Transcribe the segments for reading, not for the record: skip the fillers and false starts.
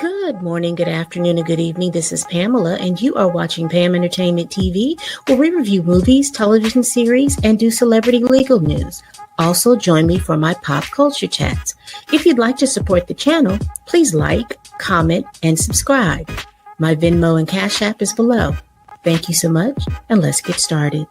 Good morning, good afternoon, and good evening. This is Pamela, and you are watching Pam Entertainment TV, where we review movies, television series, and do celebrity legal news. Also, join me for my pop culture chats. If you'd like to support the channel, please like, comment, and subscribe. My Venmo and Cash App is below. Thank you so much, and let's get started.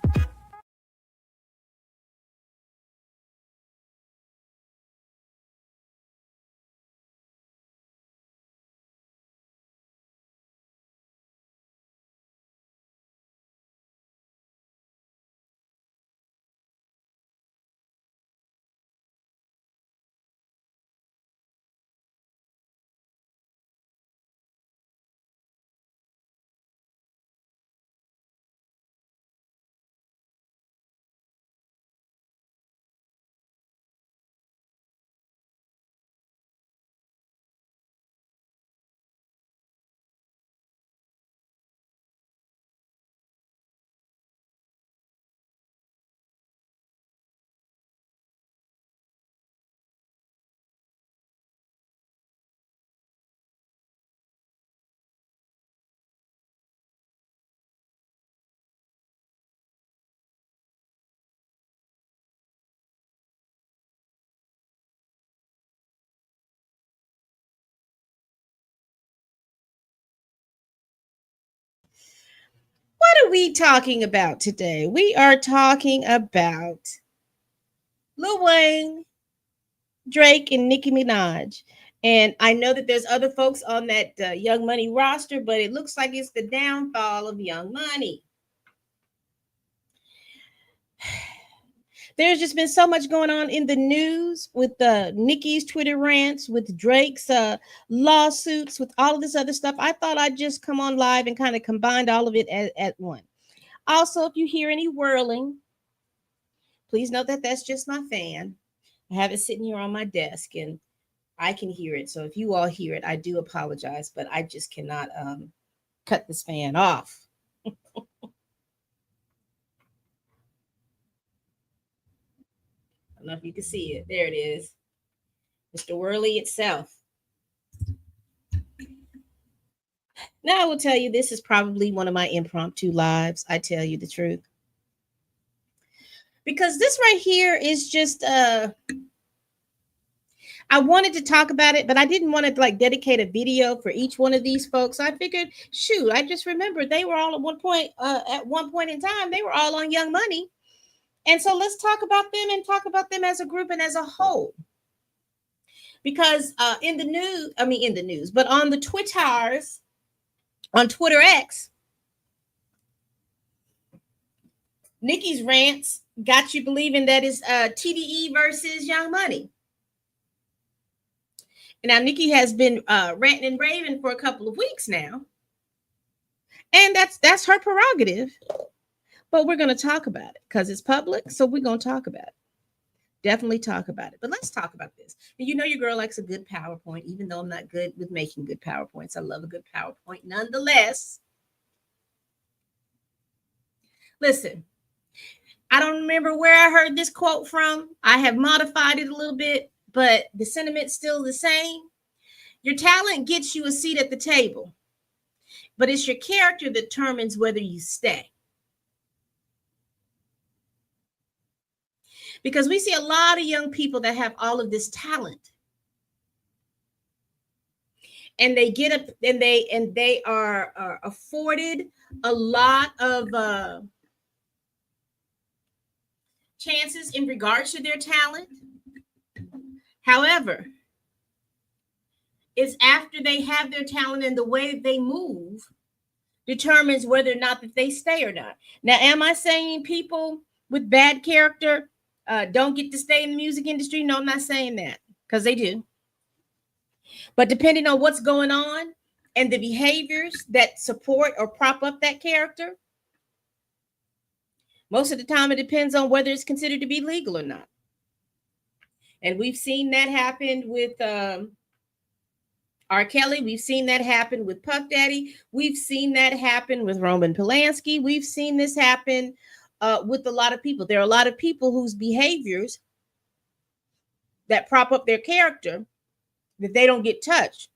What are we talking about today? We are talking about Lil Wayne, Drake, and Nicki Minaj. And I know that there's other folks on that Young Money roster, but it looks like it's the downfall of Young Money. There's just been so much going on in the news with Nicki's Twitter rants, with Drake's lawsuits, with all of this other stuff. I thought I'd just come on live and kind of combine all of it at one. Also, if you hear any whirling, please note that that's just my fan. I have it sitting here on my desk and I can hear it. So if you all hear it, I do apologize, but I just cannot cut this fan off. I don't know if you can see it. There it is. Mr. Whirly itself. Now I will tell you, this is probably one of my impromptu lives. I tell you the truth. Because this right here is just I wanted to talk about it, but I didn't want to like dedicate a video for each one of these folks. I figured, shoot, I just remembered they were all at one point in time, they were all on Young Money. And so let's talk about them and talk about them as a group and as a whole. Because in the news, but on the Twitters, on Twitter X, Nicki's rants got you believing that it's TDE versus Young Money. Now, Nicki has been ranting and raving for a couple of weeks now. And that's her prerogative. But we're going to talk about it because it's public. So we're going to talk about it. Definitely talk about it. But let's talk about this. And you know your girl likes a good PowerPoint, even though I'm not good with making good PowerPoints. I love a good PowerPoint nonetheless. Listen, I don't remember where I heard this quote from. I have modified it a little bit, but the sentiment's still the same. Your talent gets you a seat at the table, but it's your character that determines whether you stay. Because we see a lot of young people that have all of this talent. And they get up and they are afforded a lot of chances in regards to their talent. However, it's after they have their talent and the way they move determines whether or not that they stay or not. Now, am I saying people with bad character don't get to stay in the music industry? No, I'm not saying that, because they do. But depending on what's going on and the behaviors that support or prop up that character, most of the time it depends on whether it's considered to be legal or not. And we've seen that happen with R. Kelly. We've seen that happen with Puff Daddy. We've seen that happen with Roman Polanski. We've seen this happen with a lot of people. There are a lot of people whose behaviors that prop up their character that they don't get touched.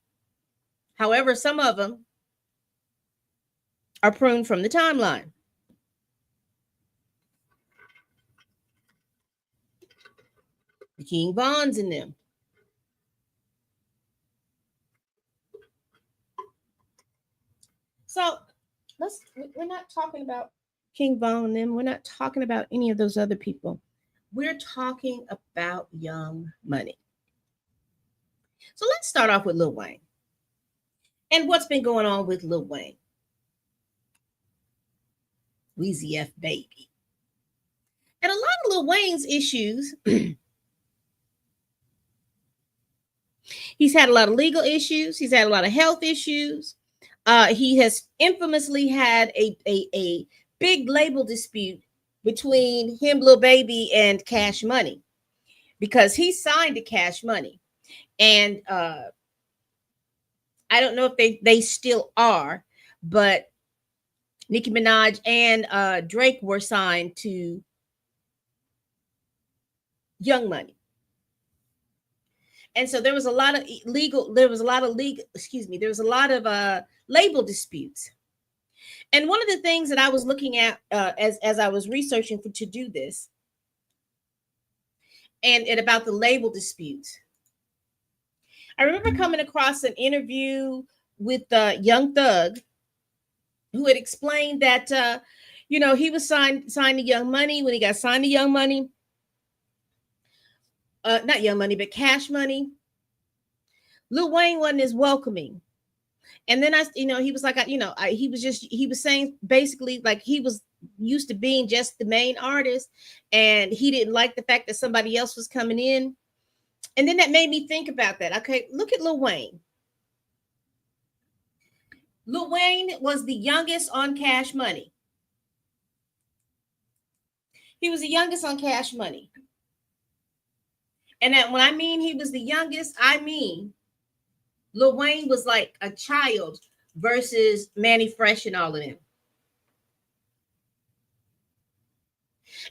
However, some of them are pruned from the timeline. The King Bonds in them. So we're not talking about King Von and them. We're not talking about any of those other people. We're talking about Young Money. So let's start off with Lil Wayne and what's been going on with Lil Wayne. Weezy F baby. And a lot of Lil Wayne's issues, he's had a lot of legal issues. He's had a lot of health issues. He has infamously had a big label dispute between him, Lil Baby, and Cash Money, because he signed to Cash Money. And I don't know if they still are, but Nicki Minaj and Drake were signed to Young Money. And so there was a lot of label disputes. And one of the things that I was looking at as I was researching to do this, and about the label disputes, I remember coming across an interview with Young Thug, who had explained that he was signed to Young Money. When he got signed to Young Money, not Young Money, but Cash Money, Lil Wayne wasn't as welcoming. And then he was like, he was saying basically like he was used to being just the main artist, and he didn't like the fact that somebody else was coming in. And then that made me think about that. Okay, look at Lil Wayne. Lil Wayne was the youngest on Cash Money. He was the youngest on Cash Money. And that when I mean he was the youngest, I mean Lil Wayne was like a child versus Manny Fresh and all of them.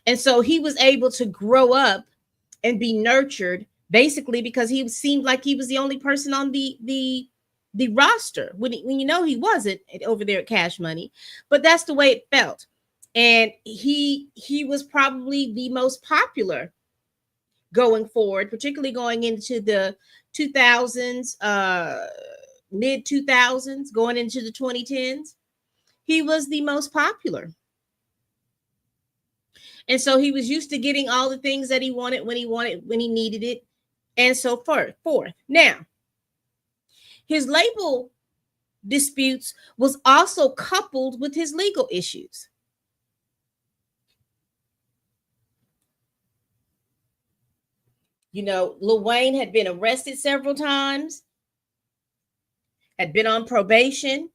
And so he was able to grow up and be nurtured basically because he seemed like he was the only person on the roster when he wasn't over there at Cash Money, but that's the way it felt. And he was probably the most popular going forward, particularly going into the 2000s, mid 2000s, going into the 2010s. He was the most popular. And so he was used to getting all the things that he wanted when he needed it, and so forth. Now, his label disputes was also coupled with his legal issues. Lil Wayne had been arrested several times, had been on probation,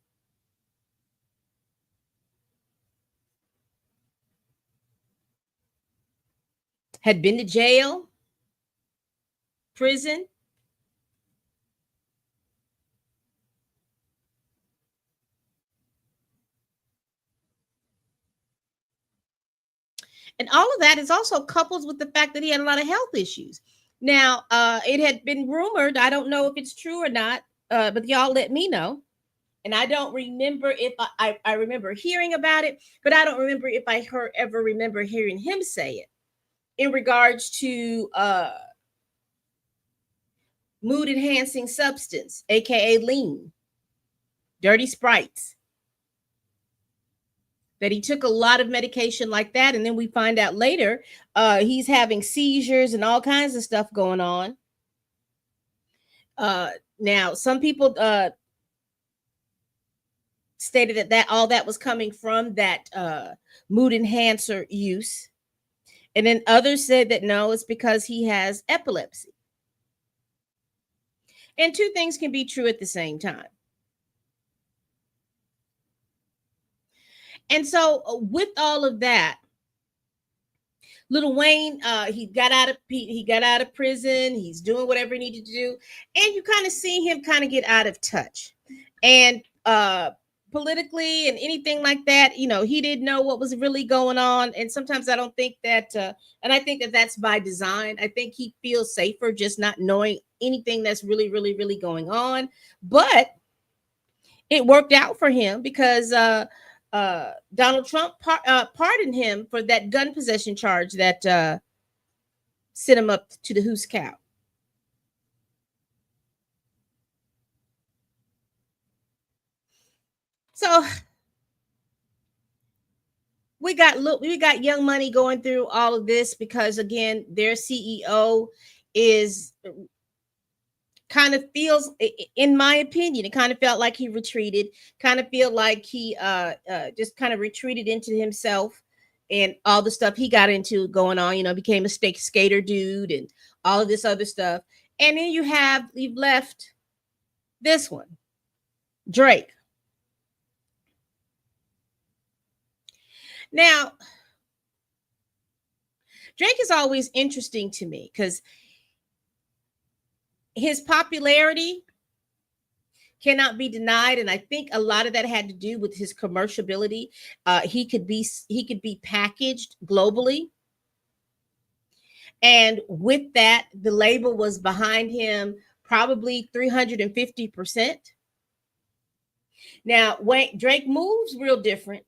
had been to jail, prison. And all of that is also coupled with the fact that he had a lot of health issues. Now, it had been rumored, I don't know if it's true or not, but y'all let me know. And I don't remember if I remember hearing about it, but I don't remember if I ever remember hearing him say it in regards to mood enhancing substance, aka lean, dirty sprites. That he took a lot of medication like that, and then we find out later he's having seizures and all kinds of stuff going on. Now, some people stated that all that was coming from that mood enhancer use, and then others said that no, it's because he has epilepsy. And two things can be true at the same time. And so with all of that, Lil Wayne, he got out of prison. He's doing whatever he needed to do. And you kind of see him kind of get out of touch. And politically and anything like that, he didn't know what was really going on. And sometimes I don't think that, and I think that that's by design. I think he feels safer just not knowing anything that's really, really, really going on. But it worked out for him because Donald Trump pardoned him for that gun possession charge that sent him up to the Hoos Cow. So we got Young Money going through all of this because again, their CEO is kind of feels, in my opinion, it kind of felt like he retreated, kind of feel like he just kind of retreated into himself and all the stuff he got into going on, became a skater dude and all of this other stuff. And then you've left this one, Drake. Now, Drake is always interesting to me because his popularity cannot be denied, and I think a lot of that had to do with his commerciality. He could be packaged globally, and with that, the label was behind him probably 350%. Now, Drake moves real different,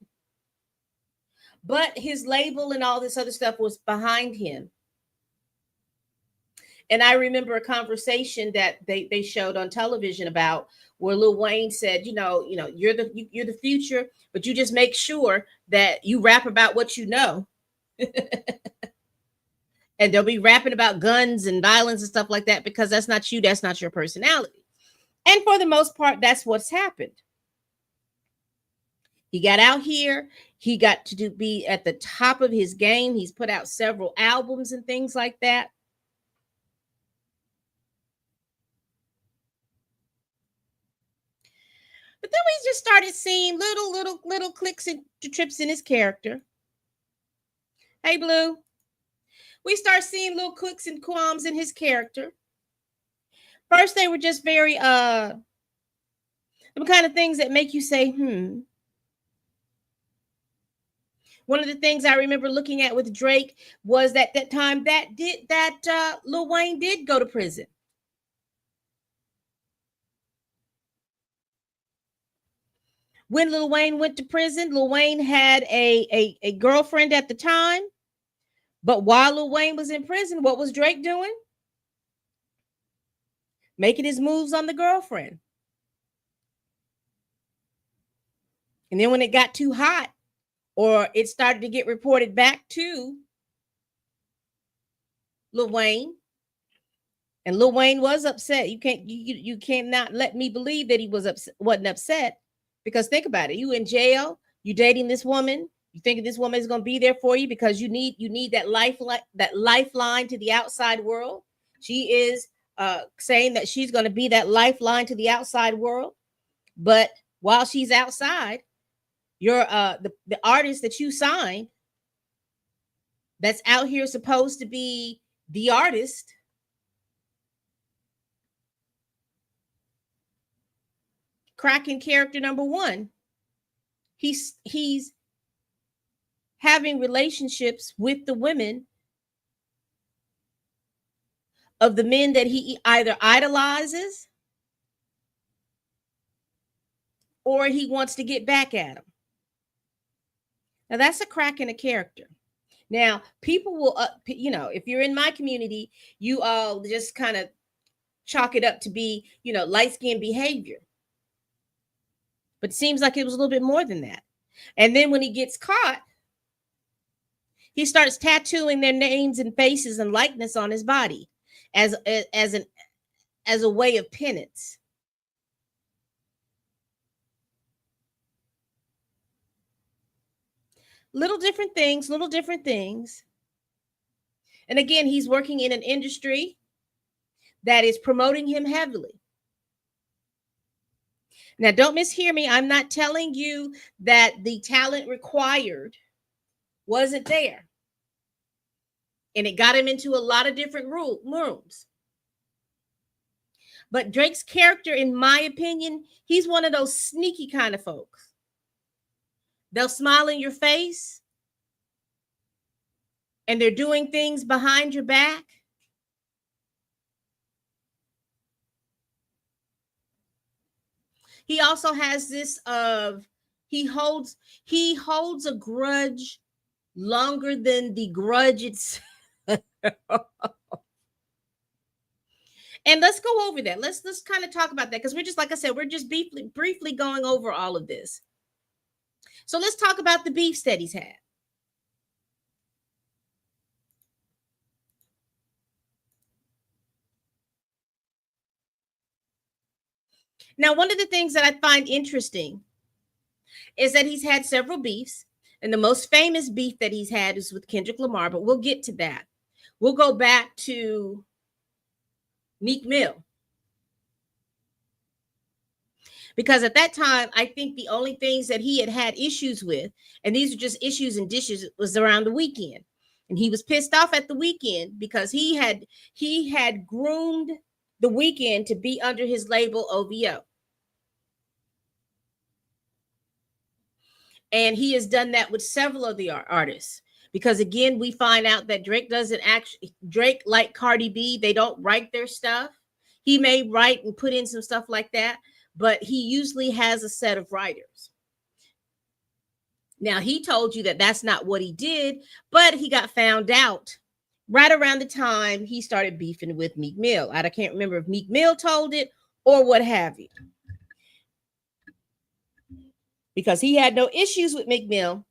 but his label and all this other stuff was behind him. And I remember a conversation that they showed on television about where Lil Wayne said, you're the future, but you just make sure that you rap about what you know. And they'll be rapping about guns and violence and stuff like that because that's not you, that's not your personality. And for the most part, that's what's happened. He got out here, he got to be at the top of his game. He's put out several albums and things like that. But then we just started seeing little clicks and trips in his character. Hey, Blue. We start seeing little clicks and qualms in his character. First, they were just very the kind of things that make you say, One of the things I remember looking at with Drake was that time that Lil Wayne did go to prison. When Lil Wayne went to prison, Lil Wayne had a girlfriend at the time. But while Lil Wayne was in prison, what was Drake doing? Making his moves on the girlfriend. And then when it got too hot, or it started to get reported back to Lil Wayne, and Lil Wayne was upset. You cannot let me believe that he wasn't upset, because think about it. You in jail, you dating this woman, you thinking this woman is going to be there for you because you need that lifeline to the outside world. She is saying that she's going to be that lifeline to the outside world. But while she's outside, you're the artist that you signed that's out here supposed to be the artist. Cracking character number one. He's having relationships with the women of the men that he either idolizes or he wants to get back at them. Now that's a crack in a character. Now people will, if you're in my community, you all just kind of chalk it up to be, light-skinned behavior. But it seems like it was a little bit more than that. And then when he gets caught, he starts tattooing their names and faces and likeness on his body as a way of penance. Little different things. And again, he's working in an industry that is promoting him heavily. Now, don't mishear me. I'm not telling you that the talent required wasn't there. And it got him into a lot of different rooms. But Drake's character, in my opinion, he's one of those sneaky kind of folks. They'll smile in your face and they're doing things behind your back. He also has this of he holds a grudge longer than the grudge itself. And let's go over that. Let's kind of talk about that because we're just, like I said, we're just briefly going over all of this. So let's talk about the beefs that he's had. Now, one of the things that I find interesting is that he's had several beefs, and the most famous beef that he's had is with Kendrick Lamar, but we'll get to that. We'll go back to Meek Mill. Because at that time, I think the only things that he had issues with, and these are just issues and dishes, was around the weekend. And he was pissed off at the weekend because he had groomed the weekend to be under his label OVO. And he has done that with several of the artists. Because again, we find out that Drake, like Cardi B, they don't write their stuff. He may write and put in some stuff like that, but he usually has a set of writers. Now, he told you that that's not what he did, but he got found out right around the time he started beefing with Meek Mill. I can't remember if Meek Mill told it or what have you. Because he had no issues with Meek Mill.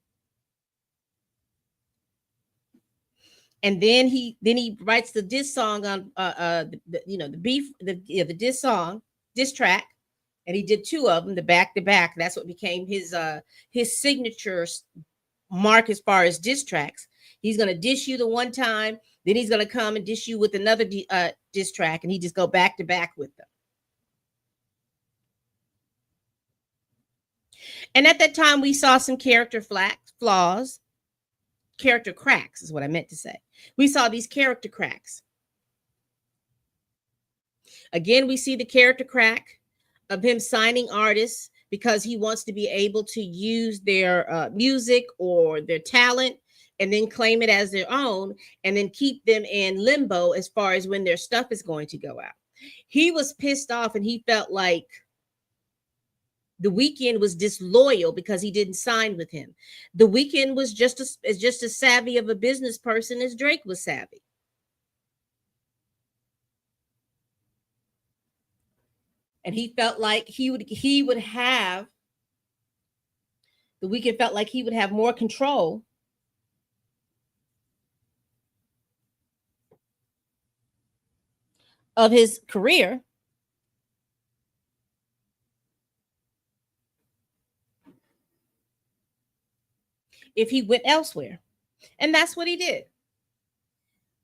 And then he writes the diss song on the diss track, and he did two of them, the back to back. That's what became his signature mark as far as diss tracks. He's gonna diss you the one time, then he's gonna come and diss you with another diss track, and he just go back to back with them. And at that time, we saw some character flaws. Character cracks is what I meant to say. We saw these character cracks. Again, we see the character crack of him signing artists because he wants to be able to use their music or their talent and then claim it as their own and then keep them in limbo as far as when their stuff is going to go out. He was pissed off and he felt like The Weeknd was disloyal because he didn't sign with him. The Weeknd was just as savvy of a business person as Drake was savvy. And he felt like the Weeknd felt like he would have more control of his career if he went elsewhere. And that's what he did.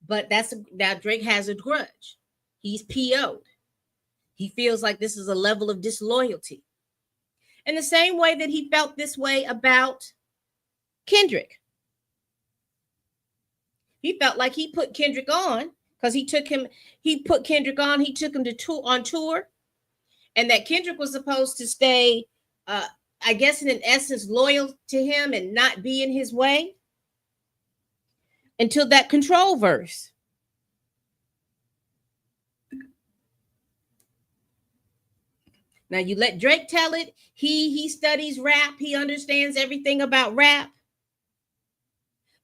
But now Drake has a grudge. He's PO'd. He feels like this is a level of disloyalty. In the same way that he felt this way about Kendrick. He felt like he put Kendrick on because he took him on tour, and that Kendrick was supposed to stay, I guess in an essence, loyal to him and not be in his way until that Control verse. Now you let Drake tell it. He studies rap. He understands everything about rap.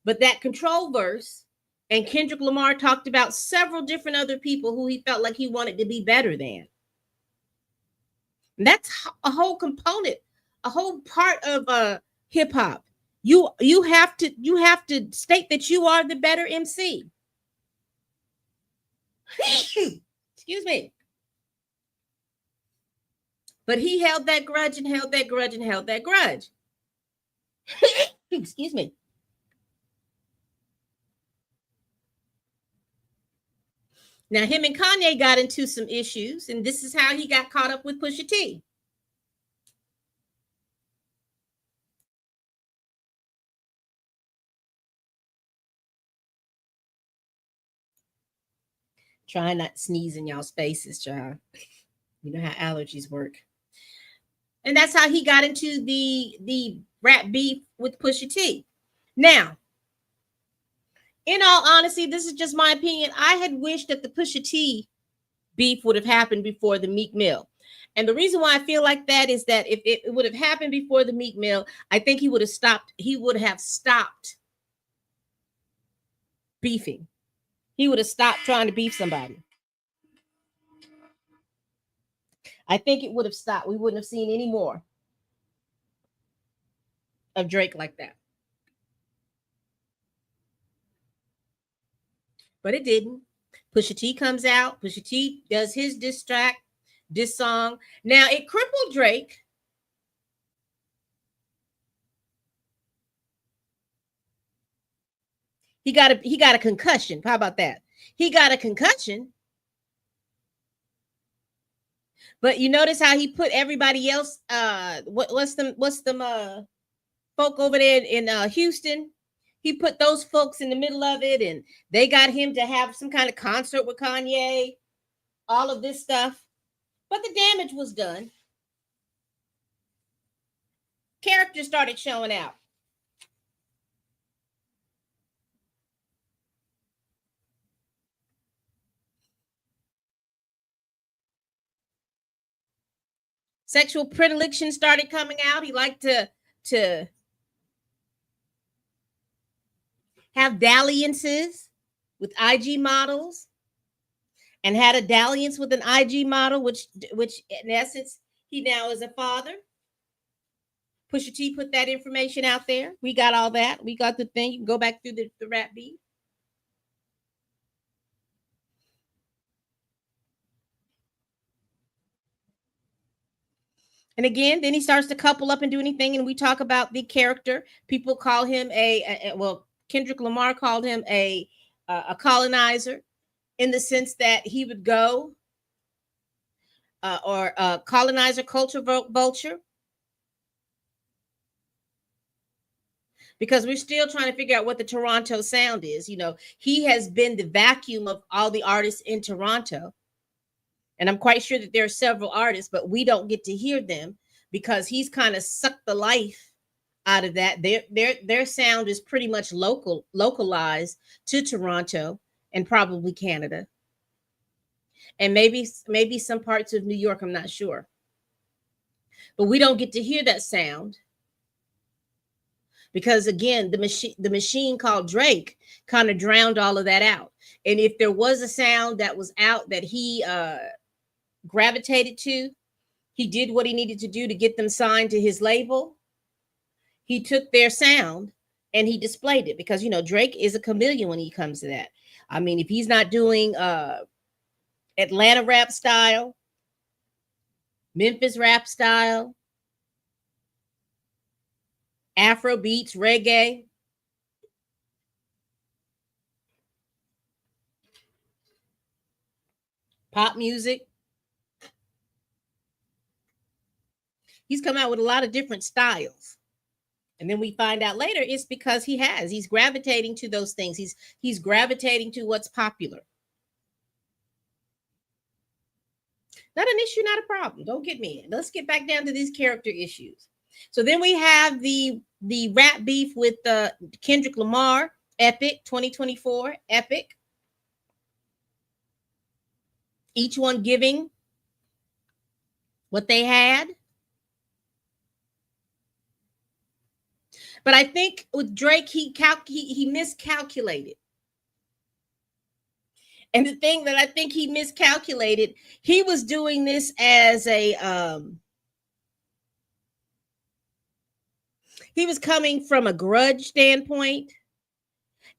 But that Control verse, and Kendrick Lamar talked about several different other people who he felt like he wanted to be better than. And that's a whole component, a whole part of hip hop. You have to state that you are the better MC. Excuse me. But he held that grudge and held that grudge and held that grudge. Excuse me. Now, him and Kanye got into some issues, and this is how he got caught up with Pusha T. Try not to sneeze in y'all's faces, child. You know how allergies work. And that's how he got into the rap beef with Pusha T. Now, in all honesty, this is just my opinion. I had wished that the Pusha T beef would have happened before the Meek Mill. And the reason why I feel like that is that if it would have happened before the Meek Mill, I think he would have stopped. He would have stopped beefing. He would have stopped trying to beef somebody. I think it would have stopped. We wouldn't have seen any more of Drake like that. But it didn't. Pusha T comes out. Pusha T does his diss track, diss song. Now it crippled Drake. He got a concussion. How about that? He got a concussion. But you notice how he put everybody else, what's them folk over there in Houston? He put those folks in the middle of it, and they got him to have some kind of concert with Kanye, all of this stuff. But the damage was done. Characters started showing out. Sexual predilection started coming out. He liked to have dalliances with IG models, and had a dalliance with an IG model, which in essence, he now is a father. Pusha T put that information out there. We got all that. We got the thing. You can go back through the rap beat. And again, then he starts to couple up and do anything. And we talk about the character. People call him well, Kendrick Lamar called him a colonizer, in the sense that he would go or colonizer, culture vulture. Because we're still trying to figure out what the Toronto sound is. You know, he has been the vacuum of all the artists in Toronto. And I'm quite sure that there are several artists, but we don't get to hear them because he's kind of sucked the life out of that. Their sound is pretty much localized to Toronto and probably Canada. And maybe some parts of New York, I'm not sure. But we don't get to hear that sound. Because again, the machine called Drake kind of drowned all of that out. And if there was a sound that was out that he gravitated to, he did what he needed to do to get them signed to his label. He took their sound and he displayed it, because, you know, Drake is a chameleon when he comes to that. I mean, if he's not doing Atlanta rap style, Memphis rap style, Afro beats, reggae, pop music, he's come out with a lot of different styles. And then we find out later it's because he's gravitating to those things. He's gravitating to what's popular. Not an issue, not a problem. Don't get me in. Let's get back down to these character issues. So then we have the rap beef with Kendrick Lamar, Epic 2024, Epic. Each one giving what they had. But I think with Drake, he miscalculated. And the thing that I think he miscalculated, he was doing this as he was coming from a grudge standpoint,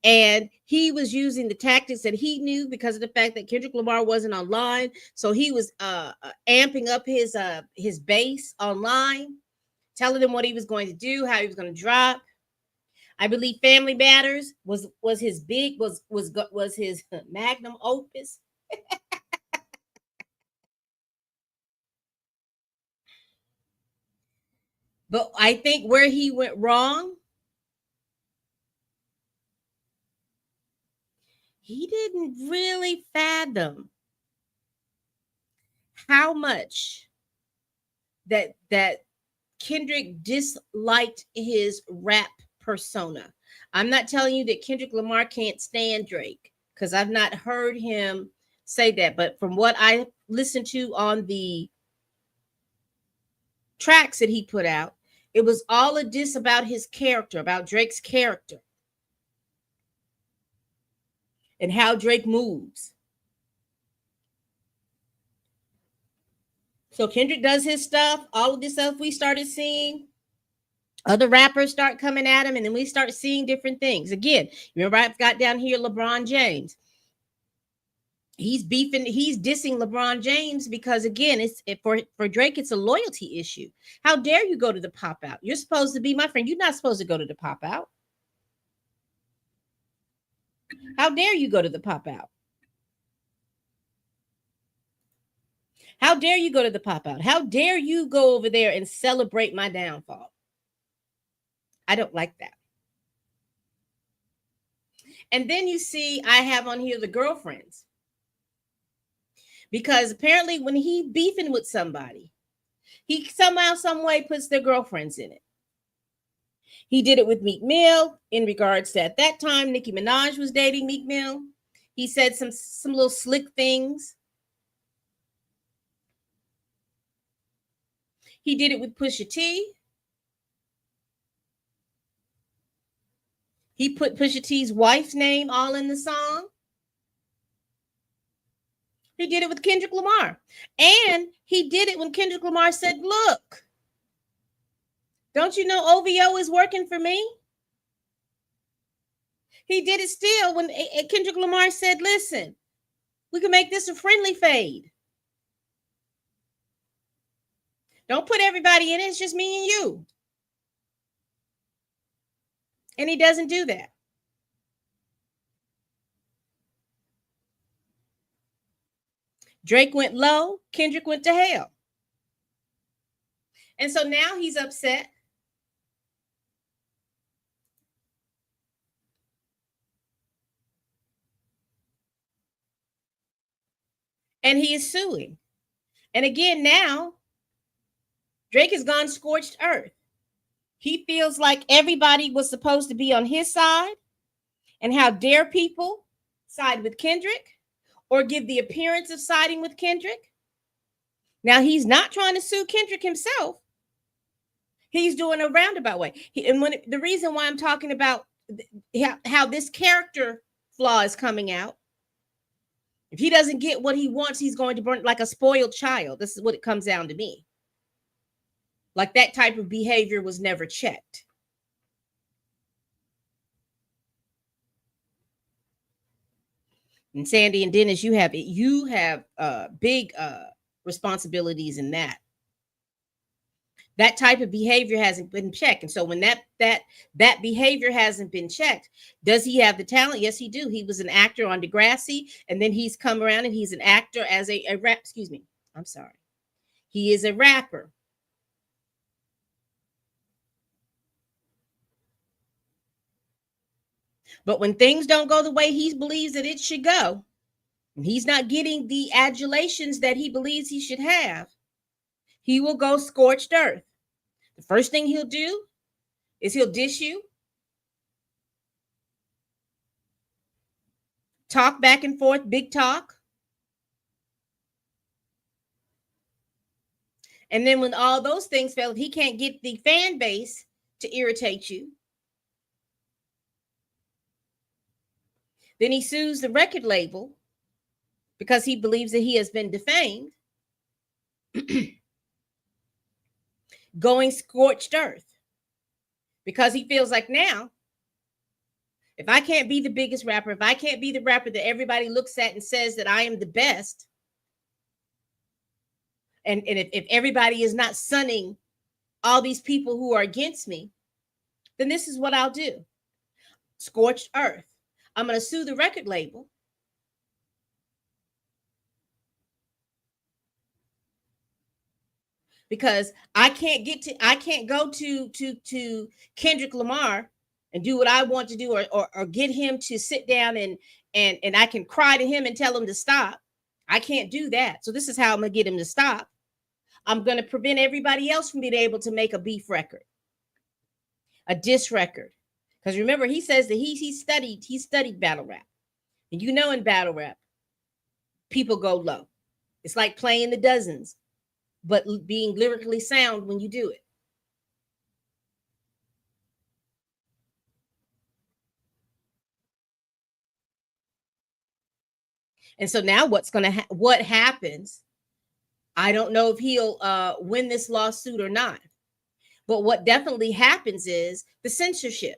and he was using the tactics that he knew because of the fact that Kendrick Lamar wasn't online. So he was amping up his base online, telling them what he was going to do, how he was going to drop. I believe Family Matters was his his magnum opus. But I think where he went wrong, he didn't really fathom how much that Kendrick disliked his rap persona. I'm not telling you that Kendrick Lamar can't stand Drake, because I've not heard him say that. But from what I listened to on the tracks that he put out, it was all a diss about his character, about Drake's character, and how Drake moves. So Kendrick does his stuff, all of this stuff we started seeing. Other rappers start coming at him, and then we start seeing different things. Again, remember I've got down here LeBron James. He's beefing, he's dissing LeBron James because, again, for Drake, it's a loyalty issue. How dare you go to the pop out? You're supposed to be my friend. You're not supposed to go to the pop out. How dare you go to the pop out? How dare you go to the pop out? How dare you go over there and celebrate my downfall? I don't like that. And then you see, I have on here the girlfriends. Because apparently when he beefing with somebody, he somehow, some way puts their girlfriends in it. He did it with Meek Mill in regards to, at that time, Nicki Minaj was dating Meek Mill. He said some little slick things. He did it with Pusha T. He put Pusha T's wife's name all in the song. He did it with Kendrick Lamar. And he did it when Kendrick Lamar said, look, don't you know OVO is working for me? He did it still when Kendrick Lamar said, listen, we can make this a friendly fade. Don't put everybody in it. It's just me and you. And he doesn't do that. Drake went low. Kendrick went to hell. And so now he's upset. And he is suing. And again, now Drake has gone scorched earth. He feels like everybody was supposed to be on his side. And how dare people side with Kendrick or give the appearance of siding with Kendrick? Now, he's not trying to sue Kendrick himself. He's doing a roundabout way. The reason why I'm talking about how this character flaw is coming out, if he doesn't get what he wants, he's going to burn like a spoiled child. This is what it comes down to me. Like that type of behavior was never checked. And Sandy and Dennis, you have big responsibilities in that. That type of behavior hasn't been checked. And so when that behavior hasn't been checked, does he have the talent? Yes, he do. He was an actor on Degrassi, and then he's come around and he's an actor as a rap. Excuse me. I'm sorry. He is a rapper. But when things don't go the way he believes that it should go, and he's not getting the adulations that he believes he should have, he will go scorched earth. The first thing he'll do is he'll dish you, talk back and forth, big talk. And then when all those things fail, if he can't get the fan base to irritate you, then he sues the record label because he believes that he has been defamed, going scorched earth. Because he feels like now, if I can't be the biggest rapper, if I can't be the rapper that everybody looks at and says that I am the best, and if everybody is not sunning all these people who are against me, then this is what I'll do. Scorched earth. I'm going to sue the record label because I can't go to Kendrick Lamar and do what I want to do or get him to sit down and I can cry to him and tell him to stop. I can't do that. So this is how I'm going to get him to stop. I'm going to prevent everybody else from being able to make a beef record, a diss record. Because remember, he says that he studied battle rap. And you know, in battle rap, people go low. It's like playing the dozens. but being lyrically sound when you do it. And so now what happens? I don't know if he'll win this lawsuit or not. But what definitely happens is the censorship.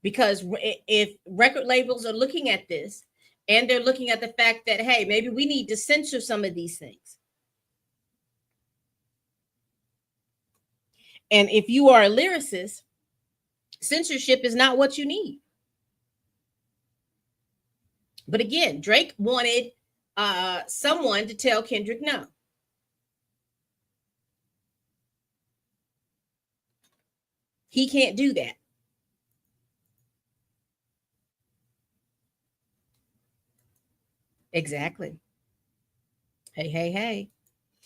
Because if record labels are looking at this and they're looking at the fact that, hey, maybe we need to censor some of these things. And if you are a lyricist, censorship is not what you need. But again, Drake wanted someone to tell Kendrick no. He can't do that. Exactly. Hey.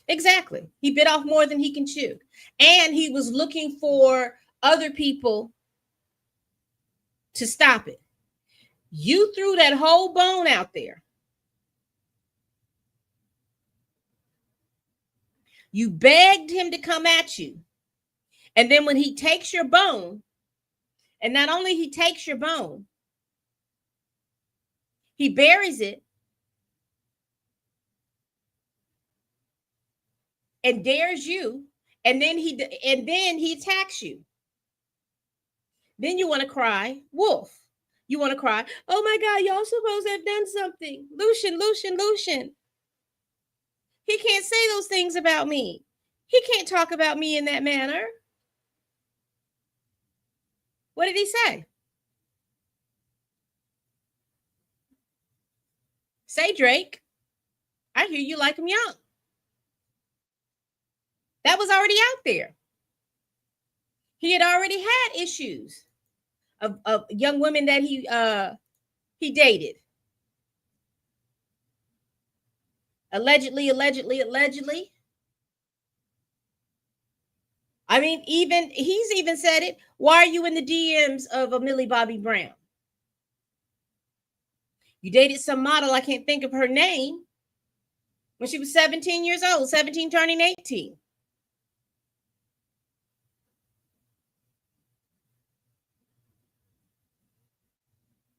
Exactly. He bit off more than he can chew. And he was looking for other people to stop it. You threw that whole bone out there. You begged him to come at you. And then when he takes your bone, and not only he takes your bone, he buries it and dares you, and then he attacks you. Then you want to cry wolf. You want to cry, oh my God, y'all supposed to have done something. Lucian. He can't say those things about me. He can't talk about me in that manner. What did he say? Say, Drake, I hear you like him young. That was already out there. He had already had issues of young women that he dated. Allegedly. I mean, he's even said it. Why are you in the DMs of a Millie Bobby Brown? You dated some model, I can't think of her name, when she was 17 years old, 17 turning 18.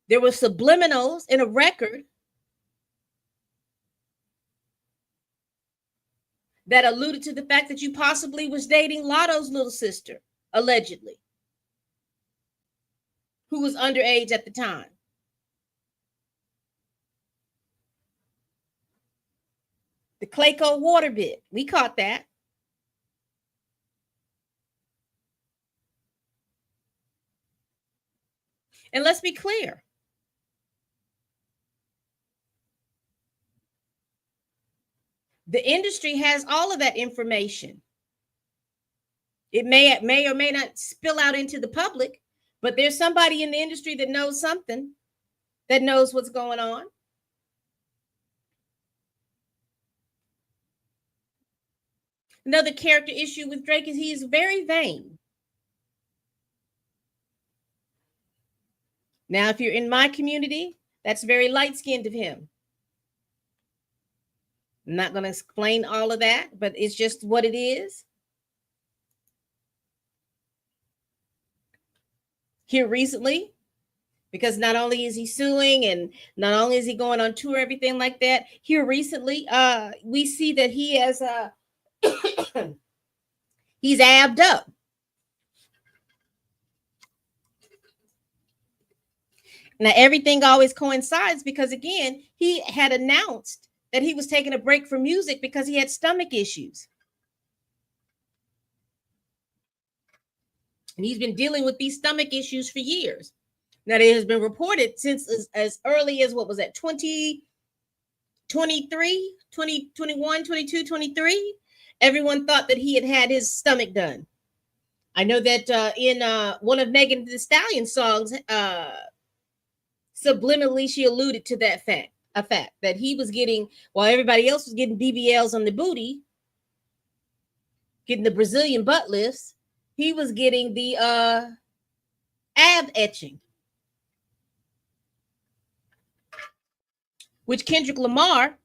There were subliminals in a record that alluded to the fact that you possibly was dating Lotto's little sister, allegedly, who was underage at the time. The Clayco water bit. We caught that. And let's be clear. The industry has all of that information. It may or may not spill out into the public, but there's somebody in the industry that knows something, that knows what's going on. Another character issue with Drake is he is very vain. Now, if you're in my community, that's very light-skinned of him. I'm not going to explain all of that, but it's just what it is. Here recently, because not only is he suing and not only is he going on tour, everything like that, here recently, we see that he has he's abbed up. Now, everything always coincides because, again, he had announced that he was taking a break from music because he had stomach issues. And he's been dealing with these stomach issues for years. Now, it has been reported since as early as, what was that, 2023, 2021, 22, 23. Everyone thought that he had his stomach done. I know that in one of Megan Thee Stallion's songs, subliminally, she alluded to that fact that he was getting, while everybody else was getting BBLs on the booty, getting the Brazilian butt lifts, he was getting the ab etching, which Kendrick Lamar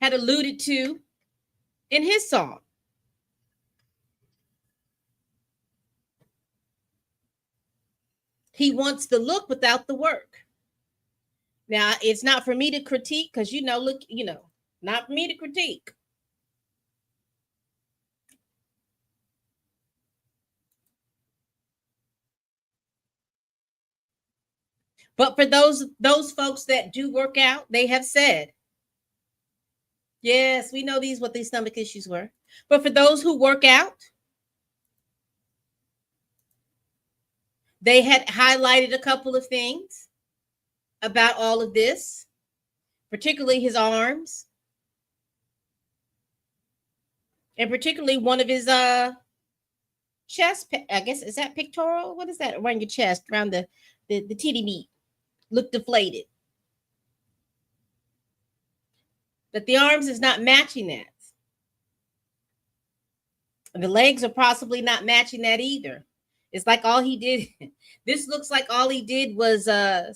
had alluded to in his song. He wants the look without the work. Now, it's not for me to critique because, look, not for me to critique. But for those folks that do work out, they have said, yes, we know what these stomach issues were. But for those who work out, they had highlighted a couple of things about all of this, particularly his arms, and particularly one of his chest. I guess, is that pectoral? What is that around your chest, around the titty meat? Look deflated. But the arms is not matching that. The legs are possibly not matching that either. It's like all he did. This looks like all he did was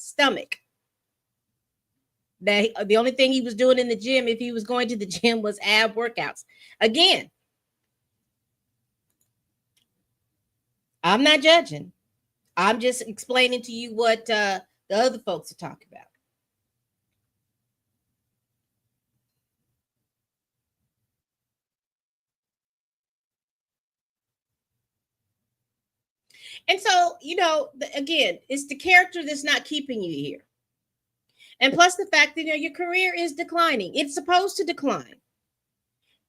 stomach. That the only thing he was doing in the gym, if he was going to the gym, was ab workouts. Again, I'm not judging. I'm just explaining to you what the other folks are talking about. And so, again, it's the character that's not keeping you here. And plus the fact that, your career is declining. It's supposed to decline.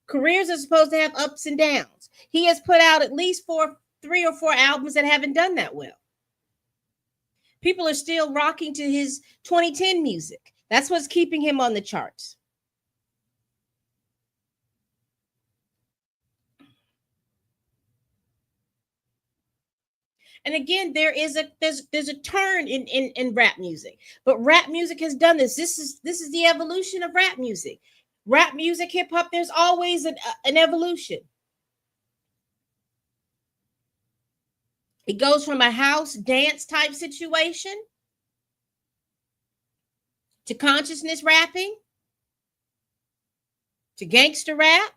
Careers are supposed to have ups and downs. He has put out at least 3 or 4 albums that haven't done that well. People are still rocking to his 2010 music. That's what's keeping him on the charts. And again, there's a turn in rap music, but rap music has done this. This is the evolution of rap music. Rap music, hip hop, there's always an evolution. It goes from a house dance type situation to consciousness rapping to gangster rap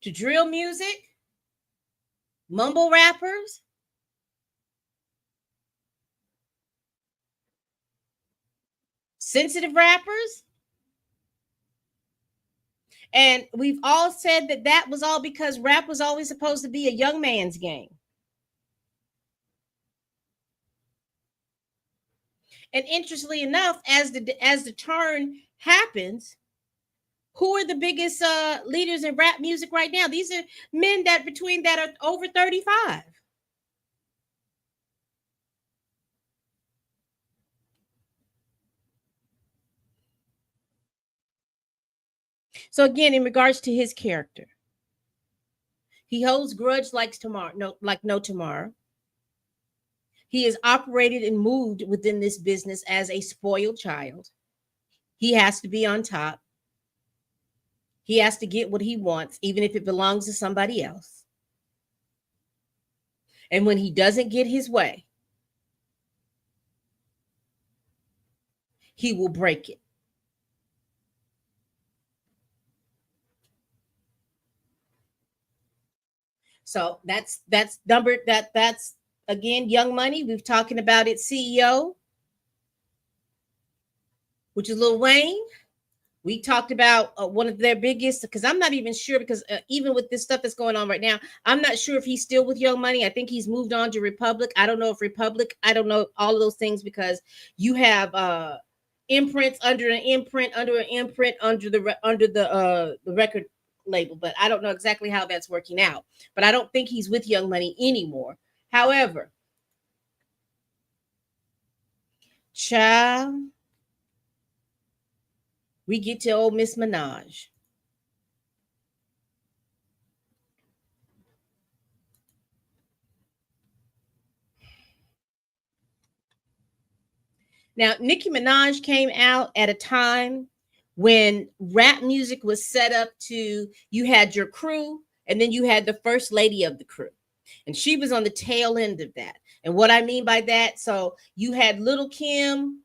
to drill music, mumble rappers, sensitive rappers. And we've all said that was all because rap was always supposed to be a young man's game. And interestingly enough, as the turn happens, who are the biggest leaders in rap music right now? These are men that are over 35. So again, in regards to his character, he holds grudge like no tomorrow. He is operated and moved within this business as a spoiled child. He has to be on top. He has to get what he wants, even if it belongs to somebody else. And when he doesn't get his way, he will break it. So that's again, Young Money. We've talking about its CEO, which is Lil Wayne. We talked about one of their biggest, because I'm not even sure, because even with this stuff that's going on right now, I'm not sure if he's still with Young Money. I think he's moved on to Republic. I don't know if Republic, I don't know all of those things, because you have imprints under an imprint, under the record label, but I don't know exactly how that's working out. But I don't think he's with Young Money anymore. However, child, we get to old Miss Minaj. Now, Nicki Minaj came out at a time when rap music was set up to, you had your crew, and then you had the first lady of the crew. And she was on the tail end of that. And what I mean by that, so you had Little Kim,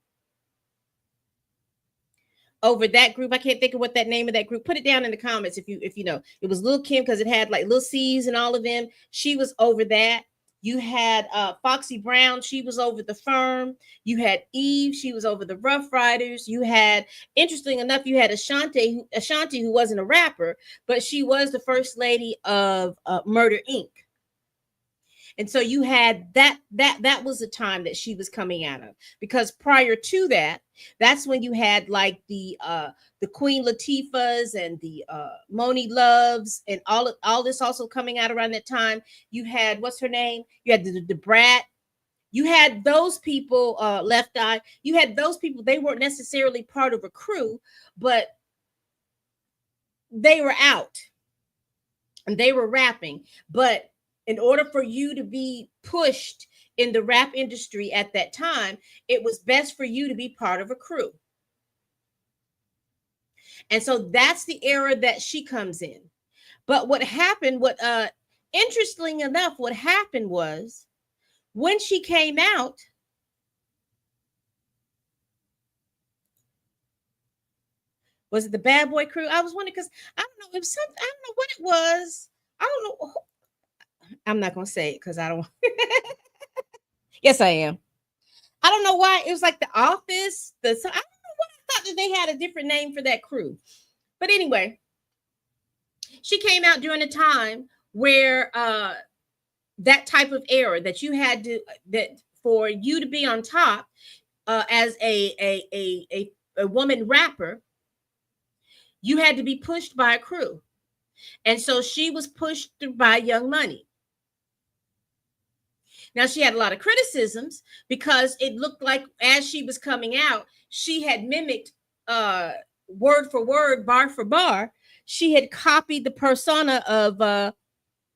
over that group. I can't think of what that name of that group. Put it down in the comments if you know. It was Lil Kim because it had like Lil C's and all of them. She was over that. You had Foxy Brown. She was over the Firm. You had Eve. She was over the Rough Riders. You had, interesting enough, you had Ashanti, who wasn't a rapper, but she was the first lady of Murder Inc. And so you had that was the time that she was coming out of, because prior to that, that's when you had like the Queen Latifahs and the Moni Loves and all this also coming out around that time. You had, what's her name? You had the Brat. You had those people, Left Eye. You had those people. They weren't necessarily part of a crew, but they were out and they were rapping. But in order for you to be pushed in the rap industry at that time, it was best for you to be part of a crew. And so that's the era that she comes in. But what happened, interesting enough, what happened was when she came out, was it the Bad Boy Crew? I was wondering because I don't know, it was something, I don't know what it was. I don't know. I'm not gonna say it because I don't. Yes, I am. I don't know why it was like The Office. I don't know why I thought that they had a different name for that crew. But anyway, she came out during a time where that type of era that you had to, that for you to be on top as a woman rapper, you had to be pushed by a crew. And so she was pushed by Young Money. Now, she had a lot of criticisms because it looked like as she was coming out, she had mimicked word for word, bar for bar. She had copied the persona of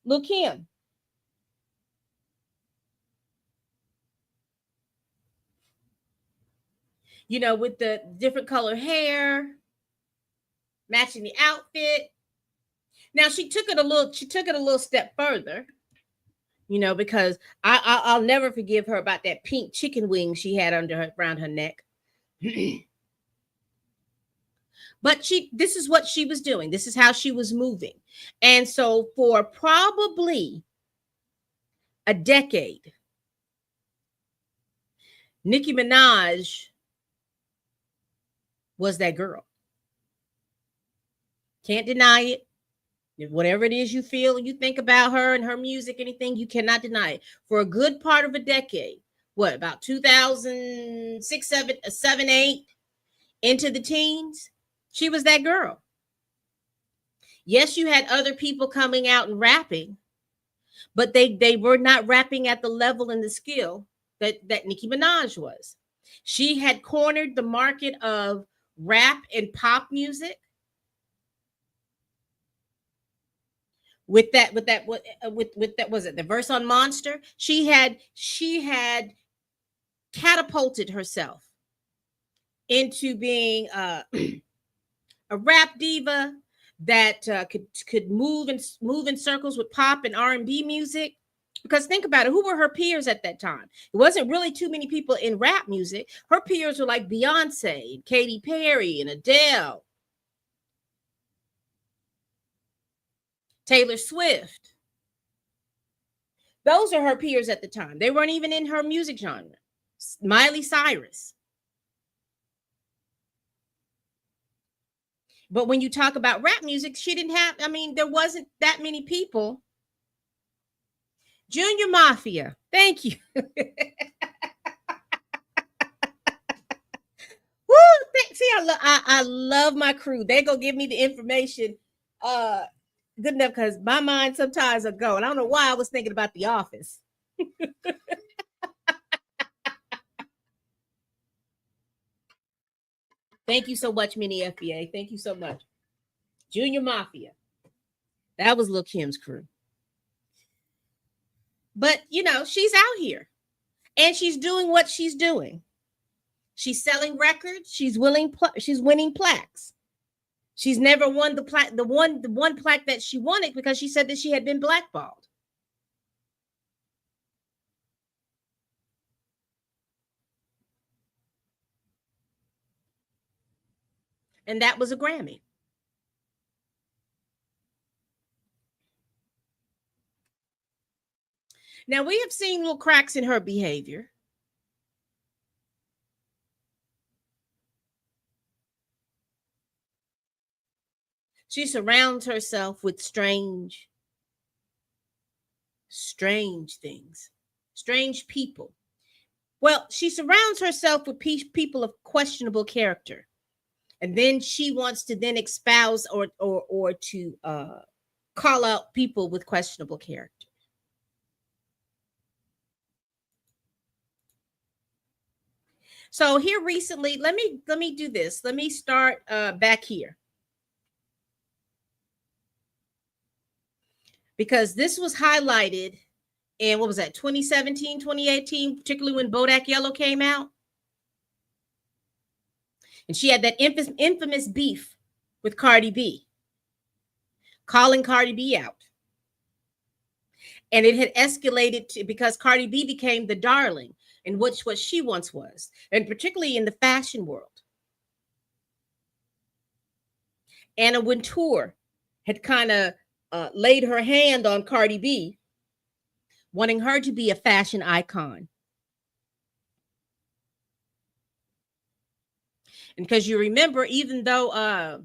Lil Kim. You know, with the different color hair, matching the outfit. Now she took it a little step further, you know, because I'll never forgive her about that pink chicken wing she had around her neck. But this is what she was doing. This is how she was moving. And so for probably a decade, Nicki Minaj was that girl. Can't deny it. Whatever it is you feel, you think about her and her music, anything, you cannot deny it. For a good part of a decade, what, about 2006, 7, 8, into the teens, she was that girl. Yes, you had other people coming out and rapping, but they were not rapping at the level and the skill that Nicki Minaj was. She had cornered the market of rap and pop music with that was it the verse on Monster. She had catapulted herself into being a rap diva that could move in circles with pop and R&B music. Because think about it, who were her peers at that time? It wasn't really too many people in rap music. Her peers were like Beyonce and Katy Perry and Adele, Taylor Swift. Those are her peers at the time. They weren't even in her music genre. Miley Cyrus. But when you talk about rap music, she didn't have, I mean, there wasn't that many people. Junior Mafia. Thank you. Woo! See, I love my crew. They go give me the information good enough because my mind sometimes will go. And I don't know why I was thinking about The Office. Thank you so much, Mini FBA. Thank you so much. Junior Mafia. That was Lil Kim's crew. But, you know, she's out here and she's doing what she's doing. She's selling records. She's winning plaques. She's never won the plaque, the one plaque that she wanted because she said that she had been blackballed. And that was a Grammy. Now, we have seen little cracks in her behavior. She surrounds herself with strange things, strange people. Well, she surrounds herself with people of questionable character. And then she wants to then espouse or to call out people with questionable character. So here recently, let me do this. Let me start back here. Because this was highlighted in, what was that, 2017, 2018, particularly when Bodak Yellow came out. And she had that infamous beef with Cardi B, calling Cardi B out. And it had escalated to, because Cardi B became the darling in which what she once was, and particularly in the fashion world. Anna Wintour had kind of laid her hand on Cardi B, wanting her to be a fashion icon. And because you remember, even though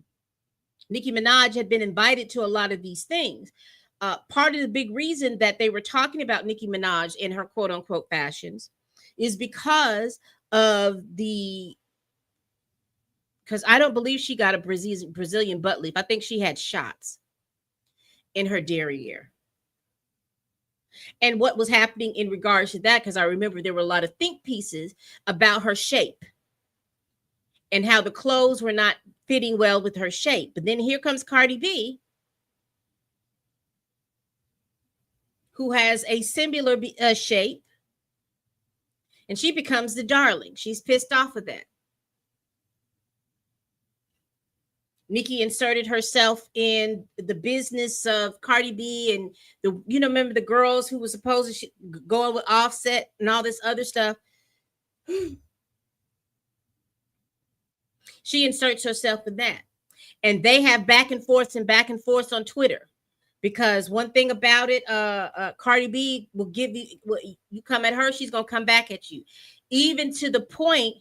Nicki Minaj had been invited to a lot of these things, part of the big reason that they were talking about Nicki Minaj in her quote unquote fashions is because of because I don't believe she got a Brazilian butt lift. I think she had shots in her derriere. And what was happening in regards to that, because I remember there were a lot of think pieces about her shape and how the clothes were not fitting well with her shape. But then here comes Cardi B, who has a similar shape, and she becomes the darling. She's pissed off of that. Nicki inserted herself in the business of Cardi B and remember the girls who were supposed to go with Offset and all this other stuff. She inserts herself in that. And they have back and forth on Twitter. Because one thing about it, Cardi B will give you come at her, she's going to come back at you. Even to the point,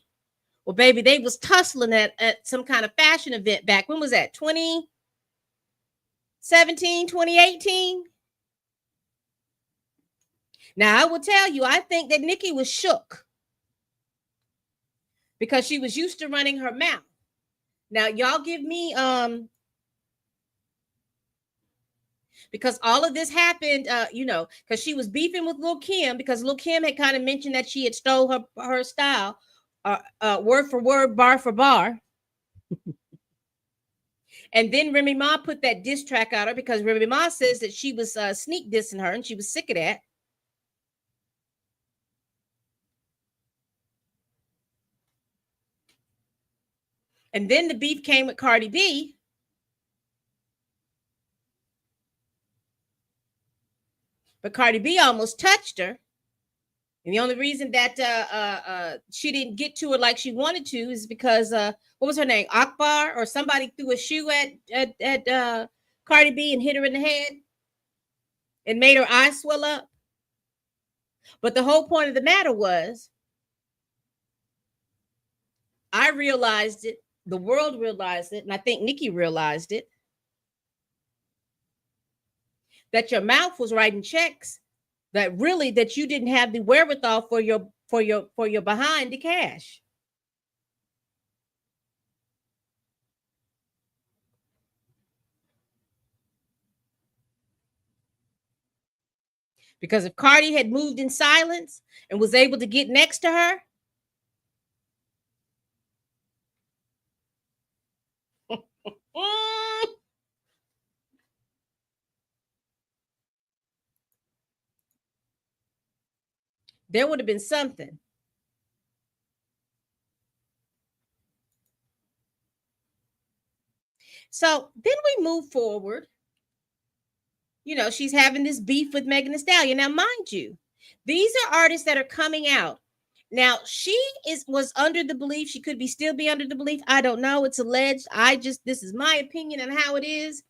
well, baby, they was tussling at some kind of fashion event back. When was that? 2017, 2018? Now, I will tell you, I think that Nicki was shook because she was used to running her mouth. Now, y'all give me, because all of this happened, because she was beefing with Lil' Kim, because Lil' Kim had kind of mentioned that she had stole her style, word for word, bar for bar. And then Remy Ma put that diss track out her because Remy Ma says that she was sneak dissing her and she was sick of that. And then the beef came with Cardi B. But Cardi B almost touched her. And the only reason that she didn't get to her like she wanted to is because what was her name? Akbar, or somebody threw a shoe at Cardi B and hit her in the head and made her eyes swell up. But the whole point of the matter was, I realized it, the world realized it, and I think Nicki realized it, that your mouth was writing checks that you didn't have the wherewithal for your behind the cash. Because if Cardi had moved in silence and was able to get next to her, there would have been something. So then we move forward. She's having this beef with Megan Thee Stallion. Now, mind you, these are artists that are coming out Now she was under the belief, she could be still be under the belief. I don't know. It's alleged. This is my opinion on how it is.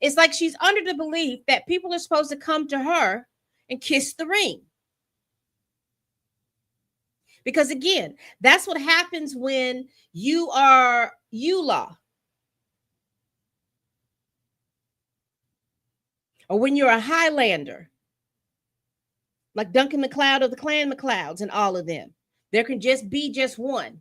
It's like she's under the belief that people are supposed to come to her and kiss the ring. Because again, that's what happens when you are law, or when you're a Highlander, like Duncan MacLeod or the Clan MacLeods and all of them. There can just be just one.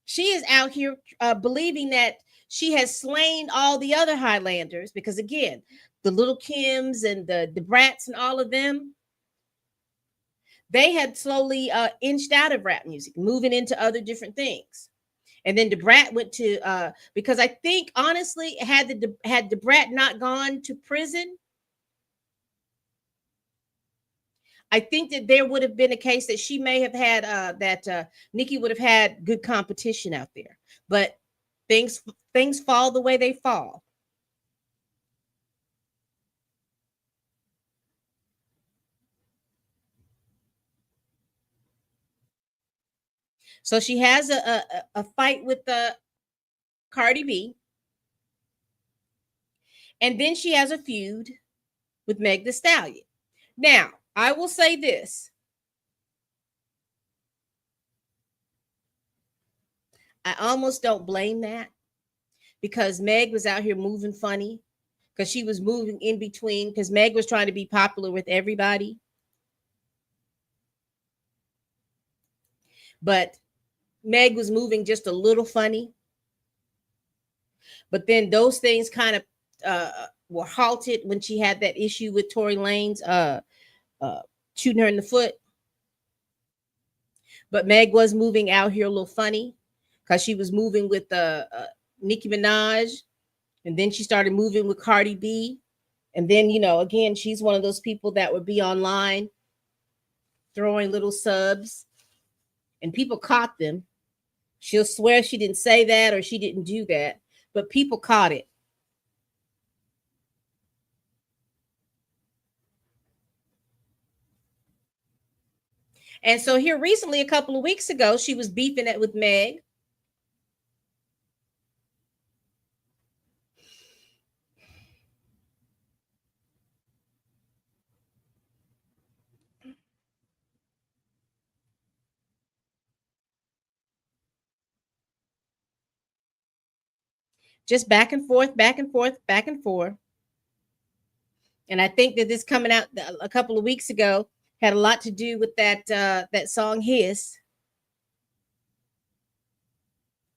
She is out here believing that she has slain all the other Highlanders, because again, the Little Kims and the Brats and all of them, they had slowly inched out of rap music, moving into other different things. And then the Brat went to because I think honestly, had the Brat not gone to prison, I think that there would have been a case that she may have had that Nicki would have had good competition out there. But things fall the way they fall. So she has a fight with the Cardi B, and then she has a feud with Meg Thee Stallion. Now, I will say this. I almost don't blame that, because Meg was out here moving funny, because she was moving in between, because Meg was trying to be popular with everybody. But Meg was moving just a little funny. But then those things kind of were halted when she had that issue with Tory Lanez shooting her in the foot. But Meg was moving out here a little funny, because she was moving with Nicki Minaj, and then she started moving with Cardi B. And then, again, she's one of those people that would be online throwing little subs, and people caught them. She'll swear she didn't say that or she didn't do that, but people caught it. And so here recently, a couple of weeks ago, she was beefing it with Meg. Just back and forth, back and forth, back and forth. And I think that this coming out a couple of weeks ago had a lot to do with that song Hiss.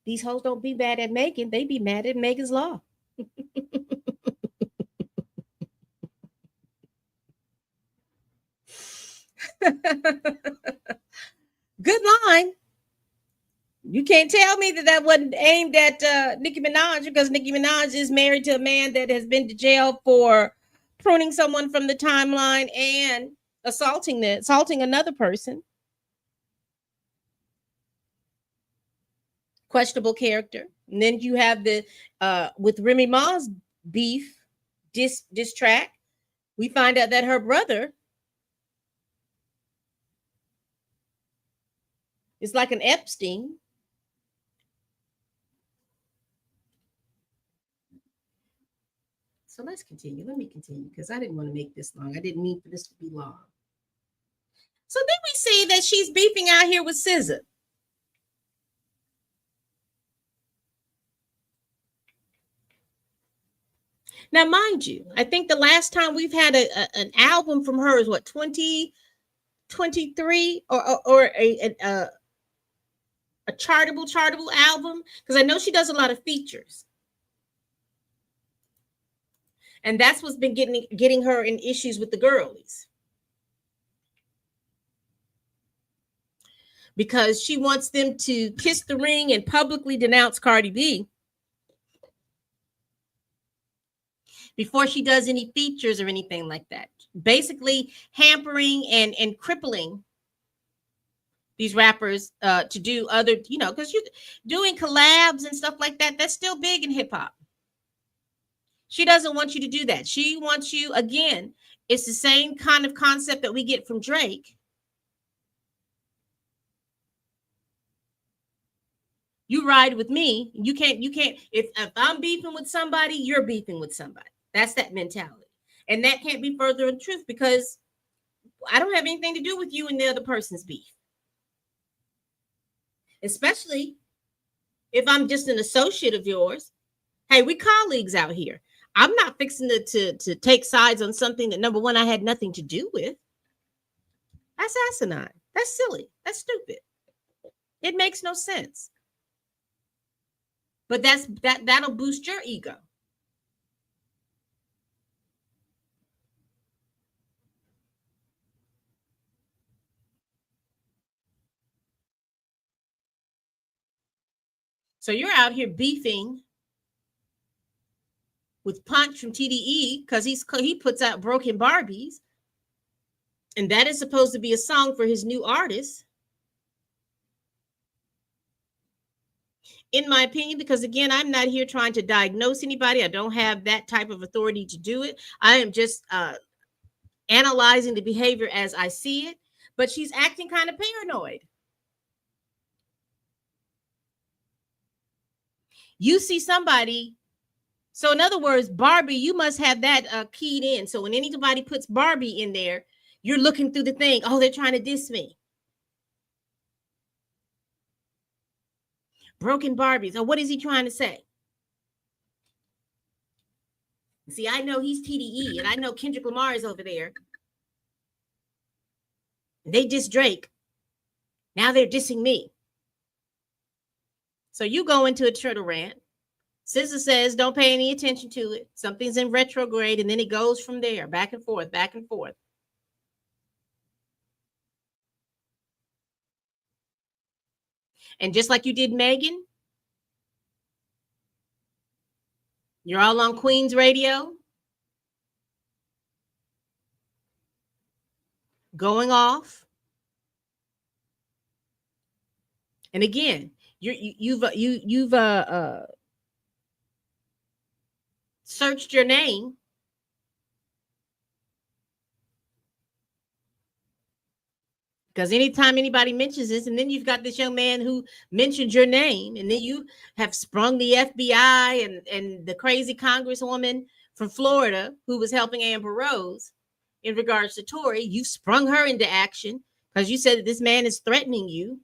These hoes don't be mad at Megan, they be mad at Megan's Law. Good line. You can't tell me that wasn't aimed at Nicki Minaj, because Nicki Minaj is married to a man that has been to jail for pruning someone from the timeline and assaulting another person. Questionable character. And then you have the with Remy Ma's beef diss track. We find out that her brother is like an Epstein. So let's continue. Let me continue, because I didn't want to make this long. I didn't mean for this to be long. So then we see that she's beefing out here with SZA. Now, mind you, I think the last time we've had an album from her is what, 2023, or a chartable album, because I know she does a lot of features. And that's what's been getting her in issues with the girlies, because she wants them to kiss the ring and publicly denounce Cardi B before she does any features or anything like that. Basically hampering and crippling these rappers to do other, because you're doing collabs and stuff like that. That's still big in hip hop. She doesn't want you to do that. She wants you, again, it's the same kind of concept that we get from Drake. You ride with me. You can't. If I'm beefing with somebody, you're beefing with somebody. That's that mentality. And that can't be further in truth because I don't have anything to do with you and the other person's beef. Especially if I'm just an associate of yours. Hey, we colleagues out here. I'm not fixing to take sides on something that, number one, I had nothing to do with. That's asinine. That's silly. That's stupid. It makes no sense. But that'll boost your ego. So you're out here beefing with Punch from TDE because he puts out Broken Barbies, and that is supposed to be a song for his new artist. In my opinion, because again, I'm not here trying to diagnose anybody. I don't have that type of authority to do it. I am just analyzing the behavior as I see it. But she's acting kind of paranoid. You see somebody. So in other words, Barbie, you must have that keyed in. So when anybody puts Barbie in there, you're looking through the thing. Oh, they're trying to diss me. Broken Barbies. Oh, what is he trying to say? See, I know he's TDE, and I know Kendrick Lamar is over there. They diss Drake. Now they're dissing me. So you go into a Twitter rant. SZA says, don't pay any attention to it. Something's in retrograde, and then it goes from there, back and forth, back and forth. And just like you did Megan, you're all on Queen's Radio, going off. And again, you've searched your name. Because anytime anybody mentions this, and then you've got this young man who mentioned your name, and then you have sprung the FBI and the crazy congresswoman from Florida who was helping Amber Rose in regards to Tory, you've sprung her into action because you said that this man is threatening you.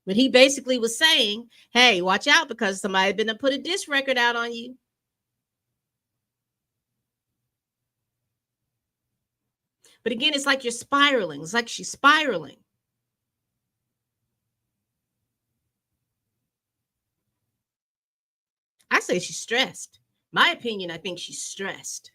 But he basically was saying, hey, watch out because somebody's been to put a diss record out on you. But again, it's like you're spiraling. It's like she's spiraling. I say she's stressed. My opinion, I think she's stressed.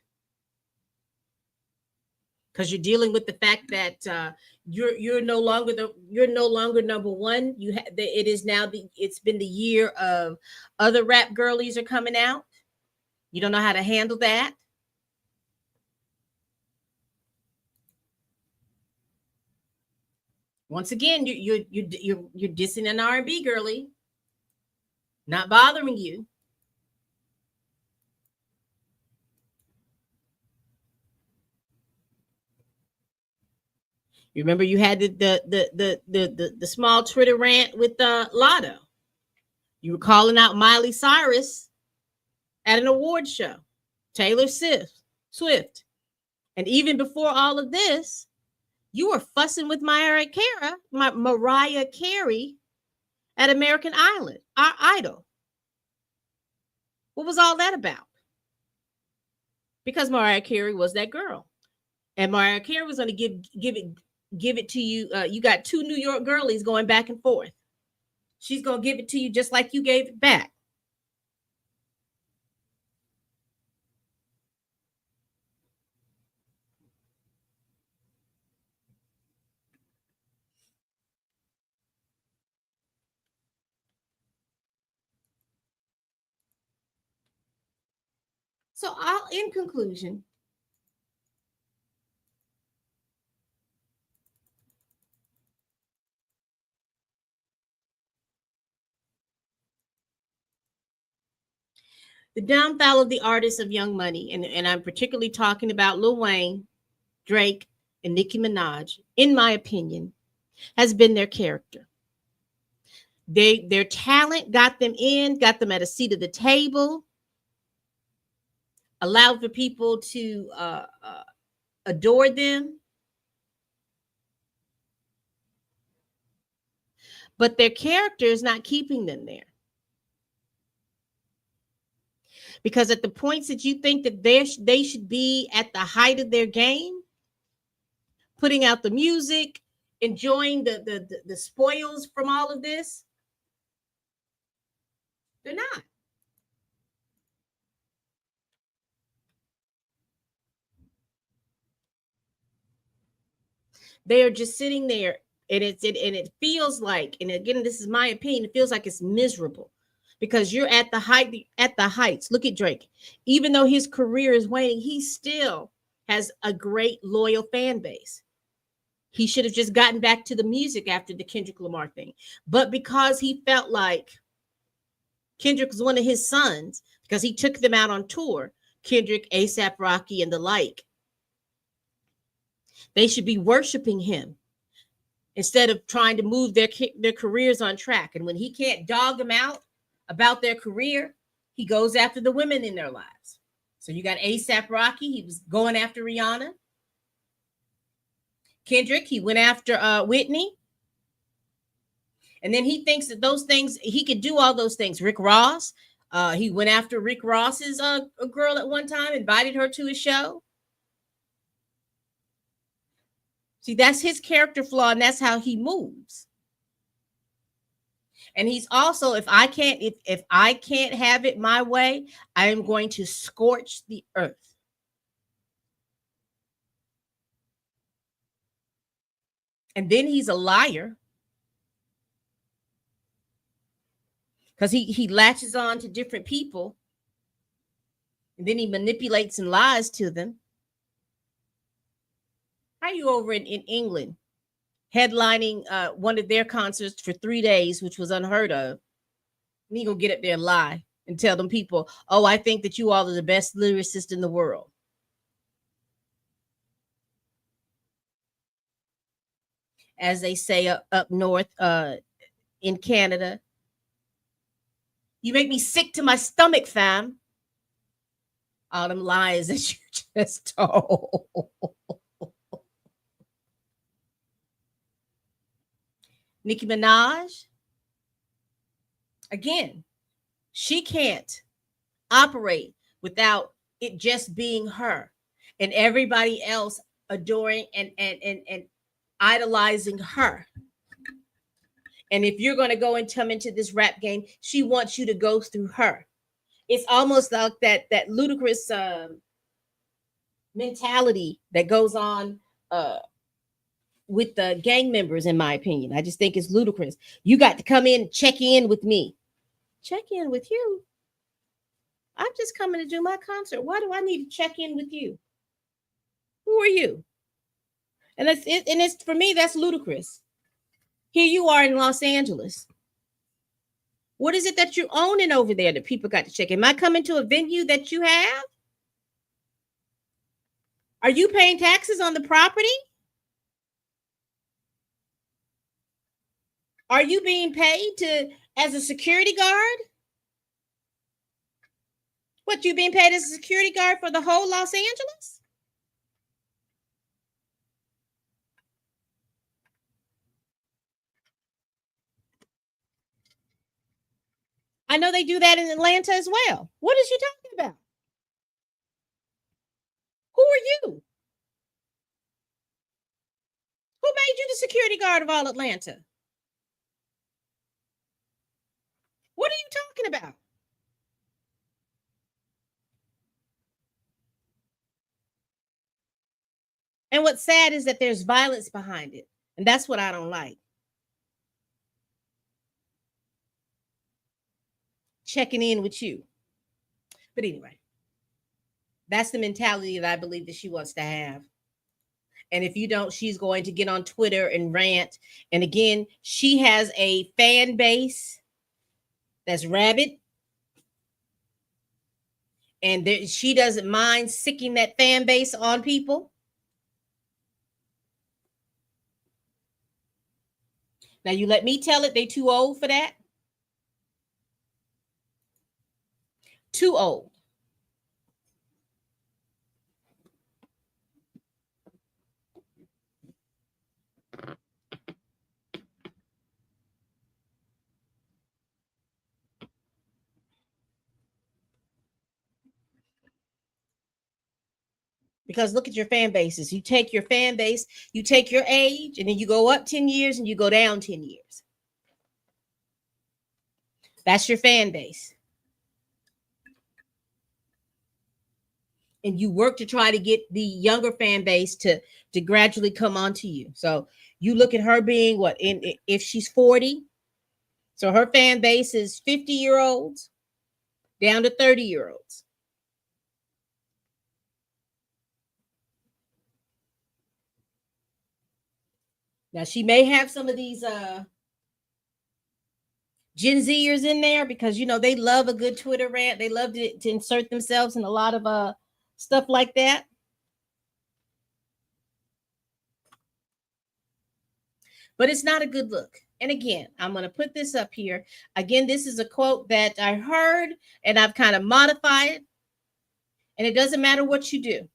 Because you're dealing with the fact that you're no longer number one. It's been the year of other rap girlies are coming out. You don't know how to handle that. Once again, you're dissing an R&B girly, not bothering you. You remember you had the small Twitter rant with Lotto. You were calling out Miley Cyrus at an award show, Taylor Swift. And even before all of this, you were fussing with Mariah Carey at American Idol. What was all that about? Because Mariah Carey was that girl. And Mariah Carey was going to give it to you. You got two New York girlies going back and forth. She's going to give it to you just like you gave it back. So in conclusion, the downfall of the artists of Young Money, and I'm particularly talking about Lil Wayne, Drake, and Nicki Minaj, in my opinion, has been their character. Their talent got them in, got them at a seat at the table, allowed for people to adore them. But their character is not keeping them there. Because at the points that you think that they should be at the height of their game, putting out the music, enjoying the spoils from all of this, they're not. They are just sitting there, and it feels like, and again, this is my opinion, it feels like it's miserable because you're at the heights. Look at Drake. Even though his career is waning, he still has a great loyal fan base. He should have just gotten back to the music after the Kendrick Lamar thing. But because he felt like Kendrick was one of his sons, because he took them out on tour, Kendrick, A$AP Rocky, and the like, they should be worshiping him instead of trying to move their careers on track. And when he can't dog them out about their career, he goes after the women in their lives. So you got A$AP Rocky, he was going after Rihanna. Kendrick, he went after Whitney. And then he thinks that those things, he could do all those things. Rick Ross, he went after Rick Ross's a girl at one time, invited her to his show. See, that's his character flaw, and that's how he moves. And he's also, if I can't have it my way, I am going to scorch the earth. And then he's a liar. Because he latches on to different people, and then he manipulates and lies to them. How are you over in England headlining one of their concerts for 3 days, which was unheard of? And he gonna get up there and lie and tell them people, oh, I think that you all are the best lyricist in the world. As they say up north in Canada, you make me sick to my stomach, fam. All them lies that you just told. Nicki Minaj, again, she can't operate without it just being her and everybody else adoring and idolizing her. And if you're going to go and come into this rap game, she wants you to go through her. It's almost like that ludicrous mentality that goes on with the gang members, in my opinion. I just think it's ludicrous. You got to come in and check in with me. Check in with you? I'm just coming to do my concert. Why do I need to check in with you? Who are you? And it's for me, that's ludicrous. Here you are in Los Angeles. What is it that you're owning over there that people got to check? Am I coming to a venue that you have? Are you paying taxes on the property? Are you being paid as a security guard? What, you being paid as a security guard for the whole Los Angeles? I know they do that in Atlanta as well. What is you talking about? Who are you? Who made you the security guard of all Atlanta? What are you talking about? And what's sad is that there's violence behind it. And that's what I don't like. Checking in with you. But anyway, that's the mentality that I believe that she wants to have. And if you don't, she's going to get on Twitter and rant. And again, she has a fan base that's rabid. And she doesn't mind sicking that fan base on people. Now you let me tell it, they too old for that. Too old. Because look at your fan bases. You take your fan base, you take your age, and then you go up 10 years and you go down 10 years. That's your fan base. And you work to try to get the younger fan base to gradually come onto you. So you look at her being what, if she's 40, so her fan base is 50-year-olds down to 30-year-olds. Now she may have some of these Gen Zers in there because they love a good Twitter rant. They love to insert themselves in a lot of stuff like that. But it's not a good look. And again, I'm going to put this up here. Again, this is a quote that I heard and I've kind of modified. And it doesn't matter what you do.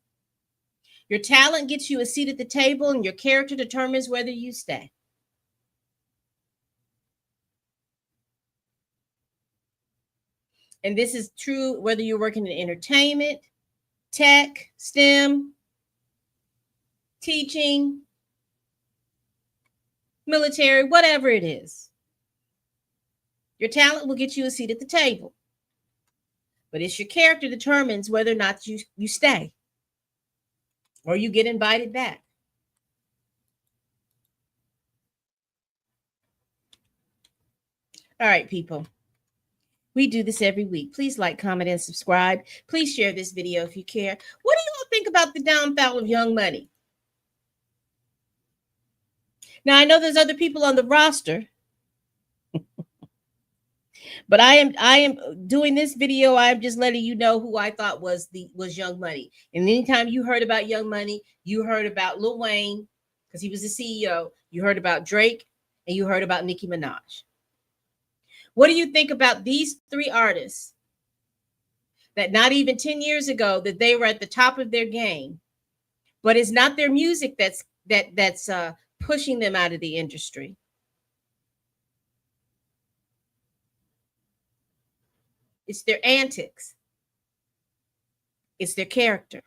Your talent gets you a seat at the table and your character determines whether you stay. And this is true whether you're working in entertainment, tech, STEM, teaching, military, whatever it is. Your talent will get you a seat at the table. But it's your character determines whether or not you stay or you get invited back. All right, people. We do this every week. Please like, comment, and subscribe. Please share this video if you care. What do you all think about the downfall of Young Money? Now, I know there's other people on the roster, but I am doing this video. I'm just letting you know who I thought was Young Money. And anytime you heard about Young Money, you heard about Lil Wayne because he was the CEO. You heard about Drake, and you heard about Nicki Minaj. What do you think about these three artists that not even 10 years ago that they were at the top of their game, but it's not their music that's pushing them out of the industry? It's their antics. It's their character.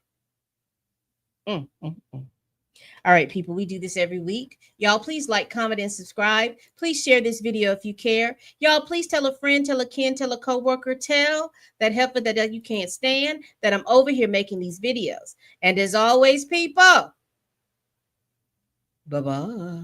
All right, people, we do this every week. Y'all, please like, comment, and subscribe. Please share this video if you care. Y'all, please tell a friend, tell a kin, tell a coworker, tell that helper that you can't stand that I'm over here making these videos. And as always, people, bye-bye.